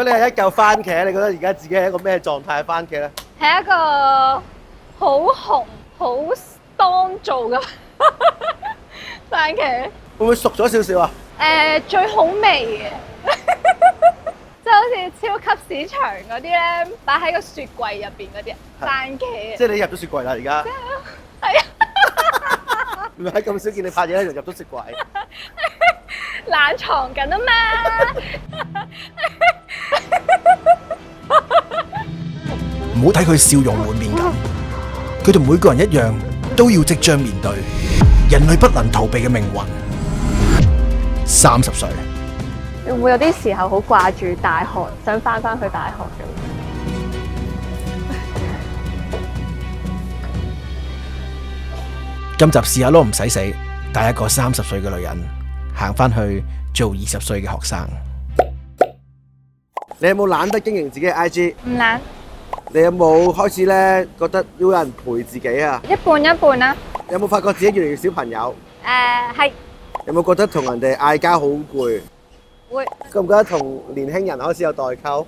果你係一嚿番茄，你覺得而家自己係一個咩狀態嘅番茄咧？係一個好紅、好當造嘅番茄。會唔會熟咗少少啊？最好味嘅，即係好似超級市場嗰啲咧，擺喺個雪櫃入邊嗰啲番茄。即係你入咗雪櫃啦，而家。係啊。唔係咁少見你拍嘢咧，就入咗雪櫃。冷藏緊啊嘛！唔好睇佢笑容滿面咁，佢同每個人一樣，都要即將面對人類不能逃避嘅命運。30歲，會唔會有啲時候好掛住大學，想翻去大學咁？今集試下咯，唔使死，帶一個30歲嘅女人行翻去做20歲嘅學生。你有冇懶得經營自己嘅 IG？唔懶，你有冇開始咧覺得要有人陪自己啊？一半一半啦。有冇發覺自己越嚟越少朋友？係有冇覺得同人哋嗌交好攰？會覺唔覺得同年輕人開始有代溝？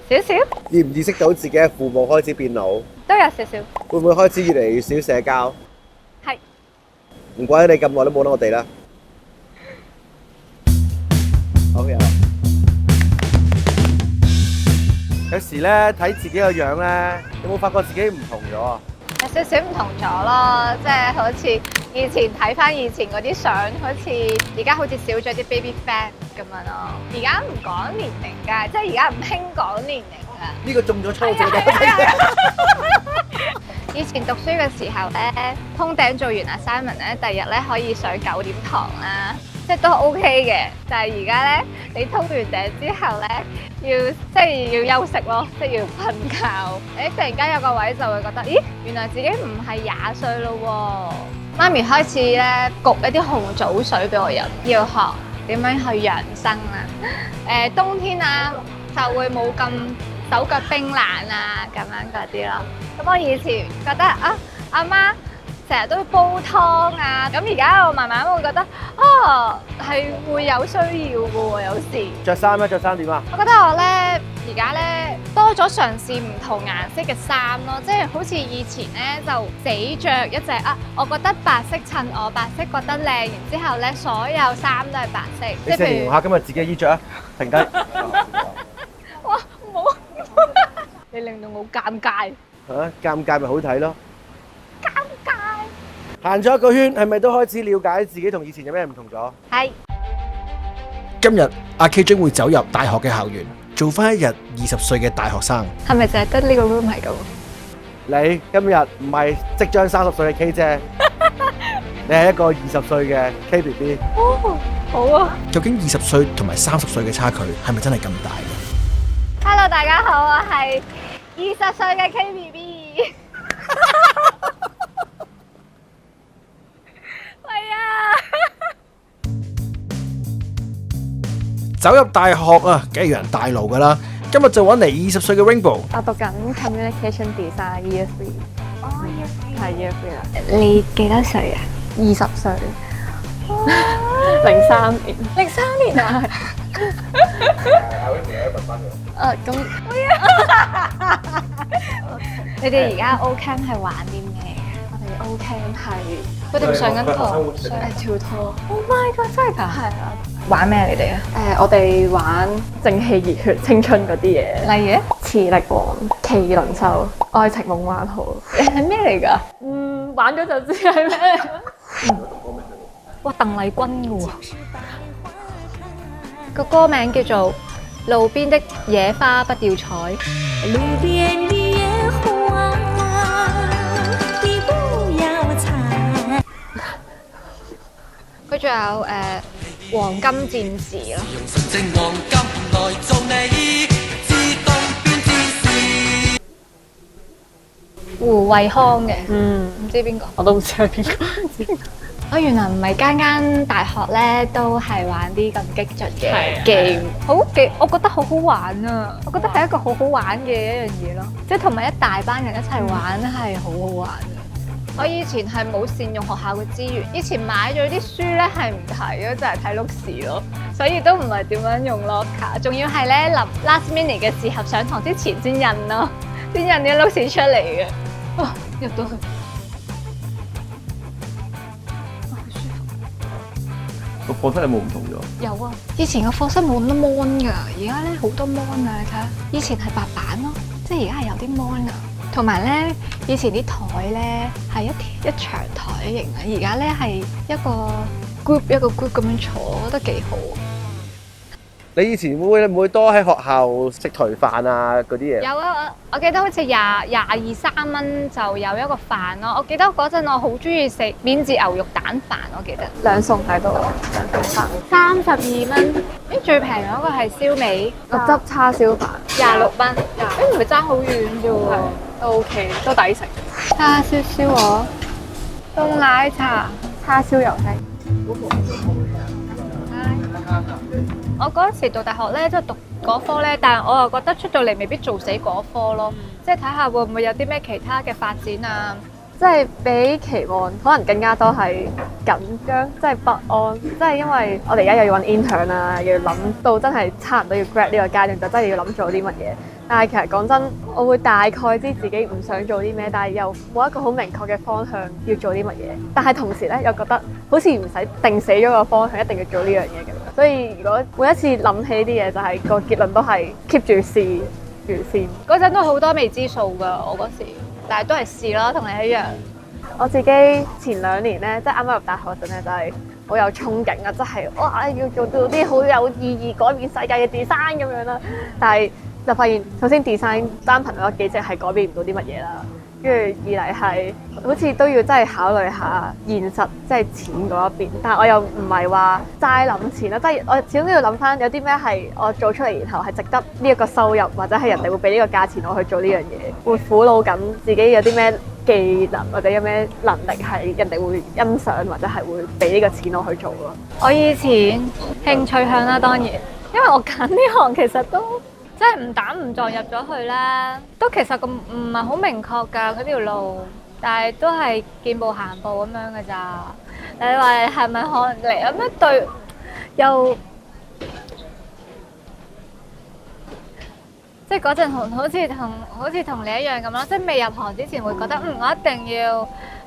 少少，意唔意識到自己嘅父母開始變老？都有少少。會唔會開始越嚟越少社交？係唔怪得你咁耐都冇得我哋啦。好嘅。有時咧睇自己個樣咧，有冇發覺自己唔同咗啊？有少少唔同咗咯，即係好似以前睇翻以前嗰啲相，好似而家好似少咗啲 baby fat 咁樣咯。而家唔講年齡㗎，即係而家唔興講年齡㗎。呢個中咗初中。以前讀書嘅時候咧，通頂做完 assignment 咧，第二日咧可以上9點堂啦，即係都 OK 嘅。但係而家咧，你通完頂之後咧，要休息咯，即係要瞓覺。突然間有個位就會覺得，咦，原來自己唔係20歲咯喎。媽咪開始咧焗一啲紅棗水俾我飲，要學點樣去養生啦。冬天啊就會冇咁手腳冰冷啊咁樣嗰啲咯。咁我以前覺得阿媽成日都煲湯啊，咁而家我慢慢會覺得係會有需要嘅喎，有時。着衫咧，着衫點啊？我覺得我咧而家咧多咗嘗試唔同顏色嘅衫咯，即係好似以前咧就死着一隻我覺得白色襯我，白色覺得靚，然之後咧所有衫都係白色。你形容下今日自己嘅衣着啊，停低。哇，冇！你令到我尷尬。尷尬咪好睇咯。尷尬。行咗一個圈，係咪都開始了解自己同以前有咩唔同咗？係。今日阿 K 將會走入大學嘅校園，做翻一日20歲嘅大學生。係咪就係得呢個 room 係咁？你今日唔係即將30歲嘅 K 姐，你係一個20歲嘅 K BB。好啊。究竟20歲同埋30歲嘅差距係咪真係咁大嘅？ Hello， 大家好，我係20歲嘅 K BB。係啊。走入大學啊，梗係要人帶路噶啦。今日就揾嚟20歲嘅 Rainbow。我讀緊 Communication Design Year 3。Year 3。係 Year 3啦。你幾多歲啊？20歲。03年。03年啊？咁。你哋而家 O Camp 係玩啲咩？我哋 O Camp 係佢哋上緊堂，跳拖。 Oh my god！真係㗎？係啊。玩咩你哋啊？我哋玩正氣熱血青春嗰啲嘢，例如磁力王、麒麟獸、愛情夢幻號。係咩嚟㗎？玩咗就知係咩。哇，鄧麗君㗎喎。個歌名叫做《路邊的野花不要採》。路邊的野花你不要採。佢仲有黃金戰士咯。用純正黃金來做你自動變戰士。胡慧康嘅，唔知邊個？我都唔知係邊個。原來唔係間間大學咧都係玩啲咁激進嘅 game，我覺得好好玩啊！我覺得係一個好好玩嘅一樣嘢咯，即係同埋一大班人一齊玩係好好玩嘅。我以前係冇善用學校嘅資源，以前買咗啲書咧係唔睇咯，就係睇碌士咯，所以都唔係點樣用 locker， 仲要係咧臨 last minute 嘅時候上堂之前先印咯，先印啲碌屎出嚟嘅。哇！入到去。個課室有冇唔同咗？有啊，以前個課室冇乜 mon 㗎，而家咧好多 mon 啊！你睇下，以前係白板咯，即係而家係有啲 mon 啊。同埋咧，以前啲台咧係一長台型啊，而家咧係一個 group 咁樣坐，我覺得幾好。你以前會唔會多喺學校食台飯啊嗰啲嘢？有啊，我記得好似22、3蚊就有一個飯咯。我記得嗰陣我好中意食免治牛肉蛋飯，我記得兩餸喺度，兩餸飯， 32蚊。誒最平嗰個係燒味，個汁叉燒飯26蚊。誒唔係爭好遠啫喎。都 OK，都抵食。叉燒燒鵝、凍奶茶、叉燒油雞。我嗰陣時讀大學咧，即係讀嗰科咧，但係我又覺得出到嚟未必做死嗰科咯，即係睇下會唔會有啲咩其他嘅發展啊。即係比期望可能更加多係緊張，即係不安，即係因為我哋而家又要揾 intern 啦，又要諗到真係差唔多要 grad 呢個階段，就真係要諗做啲乜嘢。但係其實講真，我會大概知自己唔想做啲咩，但係又冇一個好明確嘅方向要做啲乜嘢。但係同時咧，又覺得好似唔使定死咗個方向，一定要做呢樣嘢咁樣。所以如果每一次諗起啲嘢，就係個結論都係 keep 住試住先。嗰陣都好多未知數㗎，我嗰時，但係都係試咯，同你一樣。我自己前2年咧，即係啱啱入大學嗰陣咧，就係好有憧憬啊！即係哇，要做到啲好有意義、改變世界嘅 design 咁樣啦。但係就發現，首先 design 單憑嗰幾隻係改變唔到啲乜嘢啦。跟住二嚟係好似都要真係考慮下現實，即係錢嗰一邊。但係我又唔係話齋諗錢啦，即係我始終都要諗翻有啲咩係我做出嚟，然後係值得呢一個收入，或者係人哋會俾呢個價錢我去做呢樣嘢，會苦惱緊自己有啲咩技能或者有咩能力係人哋會欣賞或者係會俾呢個錢我去做咯。我以前興趣向啦，當然，因為我揀呢行其實都即係誤打誤撞入咗去啦，都其實咁唔係好明確㗎嗰條路，但係都係見步行步咁樣㗎咋。你話係咪可能嚟咁樣對又？即係嗰陣好似同你一樣咁咯，即係未入行之前會覺得我一定要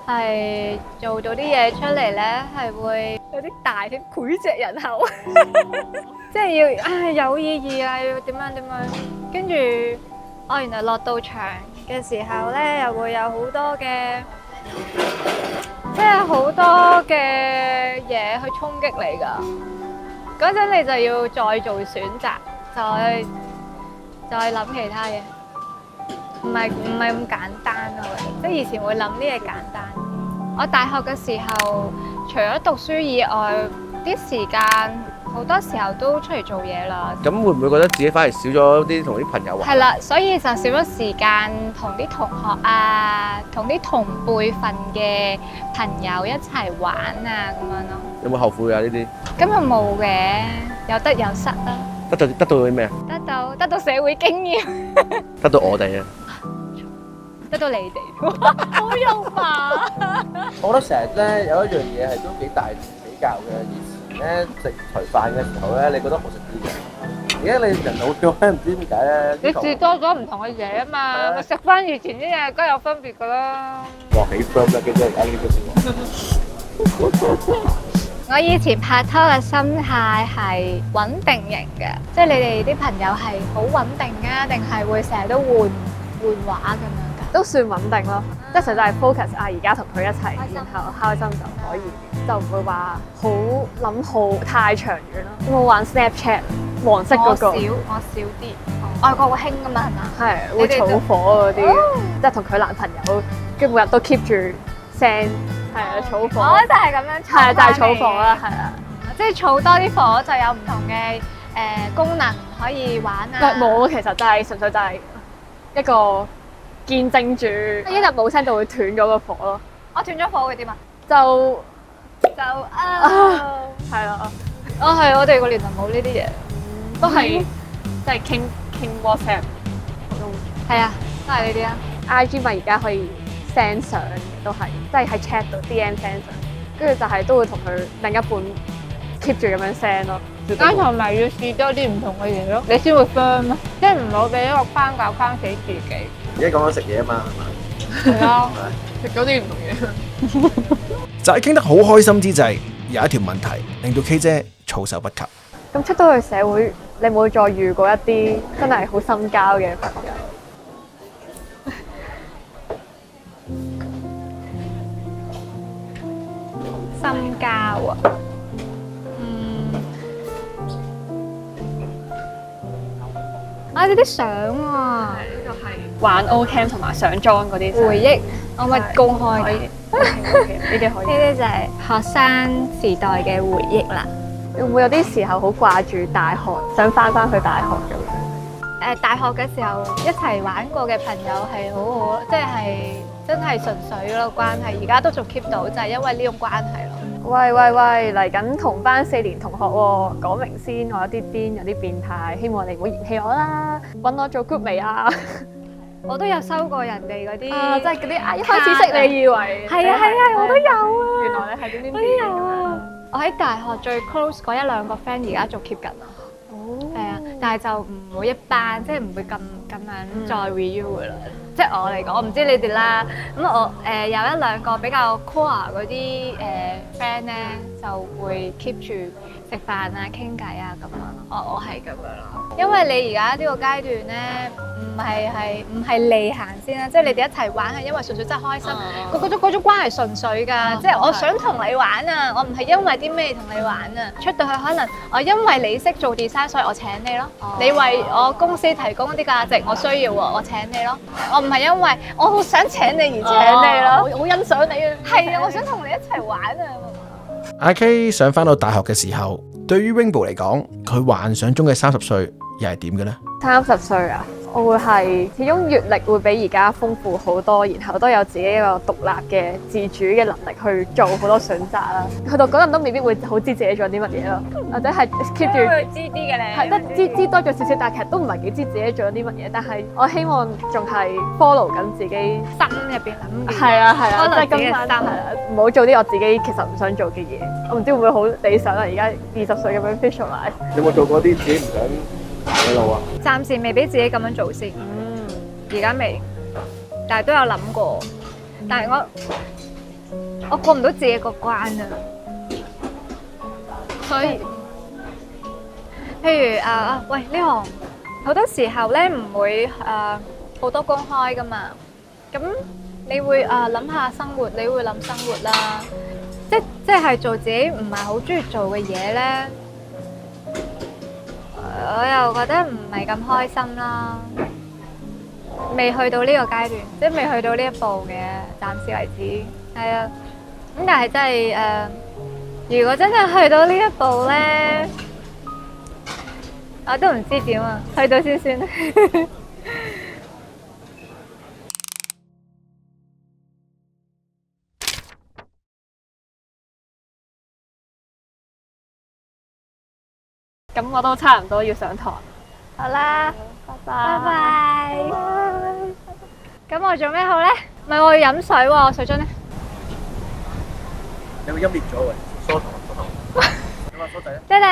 係做到啲嘢出嚟咧，係會有啲大啲膾炙人口，即係要有意義啊，要點樣，跟住原來落到場嘅時候咧，又會有好多嘅，即係好多嘅嘢去衝擊你㗎。嗰陣你就要再做選擇，再諗其他嘢，唔係咁簡單咯。即係以前會諗啲嘢簡單。我大學嘅時候，除咗讀書以外，啲時間好多時候都出嚟做嘢啦。咁會唔會覺得自己反而少咗啲同啲朋友玩？係啦，所以就少咗時間同啲同學啊，同啲同輩份嘅朋友一齊玩啊咁樣咯。有冇後悔啊？呢啲咁又冇嘅，有得有失啦。得到啲咩啊？得到社會經驗，得到我哋啊！得到你哋，好肉麻。我覺得成日咧有一樣嘢係都幾大比較嘅。以前咧食台飯嘅時候咧，你覺得好食啲嘅。而家你人好少咧，唔知點解咧。你試多咗唔同嘅嘢啊嘛，咪食翻以前啲嘢，梗係有分別噶啦。哇！幾 firm 啦，記得而家呢個字。我以前拍拖嘅心態係穩定型嘅，即係你哋啲朋友係好穩定啊，定係會成日都換畫咁樣㗎？都算穩定咯，即係實在係 focus 而家同佢一齊，然後開心就可以，就唔會話好諗好太長遠咯。有冇玩 Snapchat 黃色嗰個？我少啲，外國好興㗎嘛係嘛？係會儲火嗰啲，即係同佢男朋友，跟住每日都 keep 住 send。係啊，儲火。我就係咁樣儲。係啊，就係儲火啦，係啊。即係儲多啲火就有唔同嘅功能可以玩啊。冇，其實就係純粹就係一個見證住一日冇聲就會斷咗個火咯。我斷咗火會點啊？就係啦。係我哋個年代冇呢啲嘢，都係即係傾 WhatsApp 係啊，都係呢啲啊。IG 咪而家可以 send 相都係，即係喺 chat 度 DM send 相，跟住就係都會同佢另一半 keep 住咁樣 send 咯。啱同埋要試多啲唔同嘅嘢咯，你先會 firm 咯，即係唔好俾一個框架框死自己。而家講緊食嘢啊嘛，係啊，食咗啲唔同嘢。就喺傾得好開心之際，有一條問題令到 K 姐措手不及。咁出到去社會，你冇再遇過一啲真係好深交嘅朋友？深交啊，呢啲相啊，玩 O Camp 同埋上莊嗰啲回憶，我咪公開嘅，呢啲可以。呢啲就係學生時代嘅回憶啦。會唔會有啲時候好掛住大學，想翻去大學咁樣？大學嘅時候一齊玩過嘅朋友係好好，即係真係純粹嗰個關係，而家都仲 keep 到，就係因為呢種關係咯。喂，嚟緊同班4年同學喎，講明先，我有啲癲，有啲變態，希望你唔好嫌棄我啦。揾我做 group 未啊？我都有收過人哋嗰啲即係嗰啲一開始識你以為係啊，我都有啊。原來你係點我都有啊。我喺大學最 close 嗰1-2個 friend 而家仲 keep 緊啊。係啊，但係就唔會一班，即係唔會咁樣再 reunion 啦。即係我嚟講，我唔知你哋啦。咁我有1-2個比較 core 嗰啲friend 咧，就會 keep 住食飯啊、傾偈啊咁樣。我係咁樣咯。因為你而家呢個階段咧，唔係利行先啦，即係你哋一齊玩係因為純粹真係開心，嗰種關係純粹㗎。即係我想同你玩啊，我唔係因為啲咩同你玩啊。出到去可能我因為你識做 design，所以我請你咯。你為我公司提供一啲價值，我需要喎，我請你咯。我唔係因為我好想請你而請你咯，好欣賞你啊。係啊，我想同你一齊玩啊。阿 K 想翻到大學嘅時候，對於 Rainbow 嚟講，佢幻想中嘅30歲又係點嘅呢？30歲啊，我會係始終閱歷會比而家豐富好多，然後都有自己一個獨立嘅自主嘅能力去做好多選擇啦。去到嗰陣都未必會好知自己做啲乜嘢咯，或者係 keep 住知啲嘅咧，係得知多咗少少，但係其實都唔係幾知自己做咗啲乜嘢。但係我希望仲係 follow 緊自己心入邊諗嘅。係啊，即係自己嘅心，係啦，唔好做啲我自己其實唔想做嘅嘢。我唔知會唔會好理想啦，而家20歲咁樣 visualize。有冇做過啲自己唔想行嘅路啊？暫時未俾自己咁樣做先，而家未，但係都有諗過，但係我過唔到自己個關啊，所以，譬如喂呢行好多時候咧唔會好多公開噶嘛，咁你會諗下生活，你會諗生活啦，即係做自己唔係好中意做嘅嘢咧。我又覺得唔係咁開心啦，未去到呢個階段，即係未去到呢一步嘅，暫時為止。係啊，咁但係真係如果真係去到呢一步咧，我都唔知點啊，去到先算。咁我都差唔多要上堂。好啦，拜拜拜。咁我做咩好咧？唔係我要飲水喎，水樽咧。你個音裂咗喎，疏堂。有冇疏仔咧？等等。